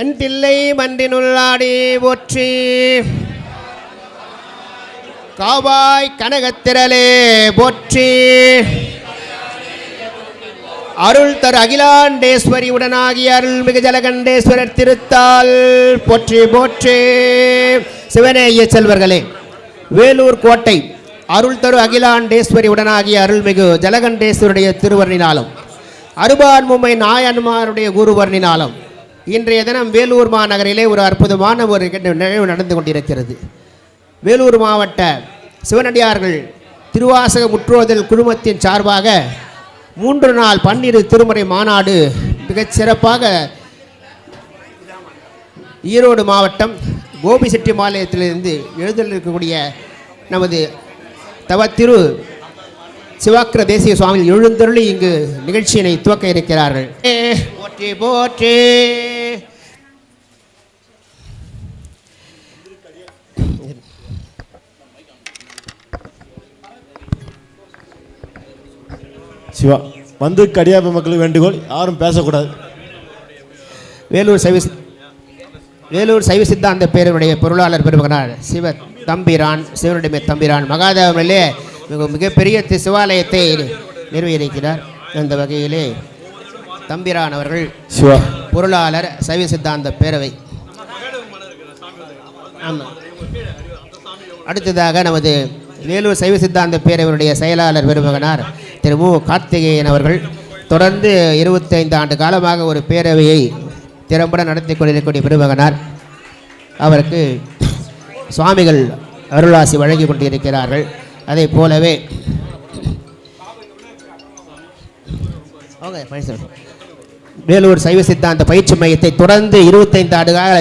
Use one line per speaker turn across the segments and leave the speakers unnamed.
என் தில்லை மன்றினுள்ளாடி போற்றி. காவாய் கனகத்திரளே போற்றி. அருள் தரு அகிலாண்டேஸ்வரி உடனாகிய அருள்மிகு ஜலகண்டேஸ்வரர் திருத்தால் போற்றி போற்றி. சிவனேய செல்வர்களே, வேலூர் கோட்டை அருள் தரு அகிலாண்டேஸ்வரி உடனாகிய அருள்மிகு ஜலகண்டேஸ்வருடைய திருவர்ணினாலும் அருபான்மும்மை நாயன்மாருடைய குருவர்ணினாலும் இன்றைய தினம் வேலூர் மாநகரிலே ஒரு அற்புதமான ஒரு நிகழ்வு நடந்து கொண்டிருக்கிறது. வேலூர் மாவட்ட சிவனடியார்கள் திருவாசக முற்றோதல் குழுமத்தின் சார்பாக 3 நாள் பன்னிரு திருமுறை மாநாடு மிகச் சிறப்பாக ஈரோடு மாவட்டம் கோபிசெட்டிபாளையத்திலிருந்து எழுந்தருளக்கூடிய நமது தவத்திரு சிவாக்கிர தேசிய சுவாமி எழுந்தருளி இங்கு நிகழ்ச்சியினை துவக்க இருக்கிறார்கள். போற்றி போற்றி.
சிவா வந்து கடியாப மக்களுக்கு வேண்டுகோள், யாரும் பேசக்கூடாது.
வேலூர் சைவ சித்தாந்த பேரனுடைய பொருளாளர் பெருமகனார் சிவ தம்பிரான், சிவனுடைய தம்பிரான் மகாதேவனிலே மிகப்பெரிய சிவாலயத்தை நிறுவியிருக்கிறார். அந்த வகையிலே தம்பிரான் அவர்கள்
சிவா
பொருளாளர் சைவ சித்தாந்த பேரவை. ஆமாம். அடுத்ததாக நமது வேலூர் சைவ சித்தாந்த பேரவையுடைய செயலாளர் பெருமகனார் திரு மு கார்த்திகேயன் அவர்கள் தொடர்ந்து 25 ஆண்டு காலமாக ஒரு பேரவையை திறம்பட நடத்தி கொண்டிருக்கக்கூடிய பெருமகனார். அவருக்கு சுவாமிகள் அருளாசி வழங்கி கொண்டிருக்கிறார்கள். அதே போலவே வேலூர் சைவ சித்தாந்த பயிற்சி மையத்தை தொடர்ந்து 25 ஆண்டு கால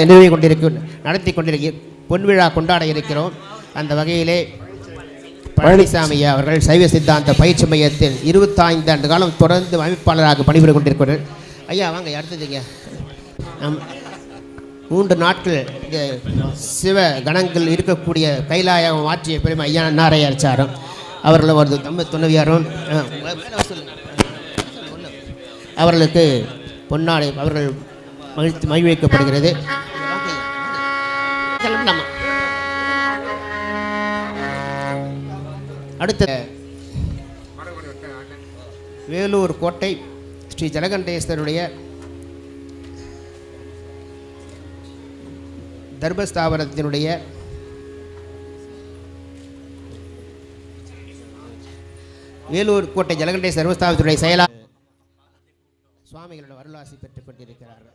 நடத்தி கொண்டிருக்க பொன்விழா கொண்டாட இருக்கிறோம். அந்த வகையிலே பழனிசாமி அவர்கள் சைவ சித்தாந்த பயிற்சி மையத்தில் 25 ஆண்டு காலம் தொடர்ந்து அமைப்பாளராக பணிபுரிந்து கொண்டிருக்கிறார். ஐயா வாங்க, அடுத்ததுங்க. 3 நாட்கள் இந்த சிவ கணங்கள் இருக்கக்கூடிய கைலாயம் மாற்றிய பெருமை ஐயா நாரையாச்சாரம் அவர்களும் ஒரு துணைவியாரும் அவர்களுக்கு பொன்னாடை அவர்கள் மகிழ்விக்கப்படுகிறது. அடுத்த வேலூர் கோட்டை ஸ்ரீ ஜலகண்டேஸ்வருடைய தர்மஸ்தாபனத்தினுடைய வேலூர் கோட்டை ஜலகண்டேஸ்வர தர்மஸ்தாபனத்தினுடைய செயலாளர் சுவாமிகளோட அருளாசி பெற்றுக் கொண்டிருக்கிறார்கள்.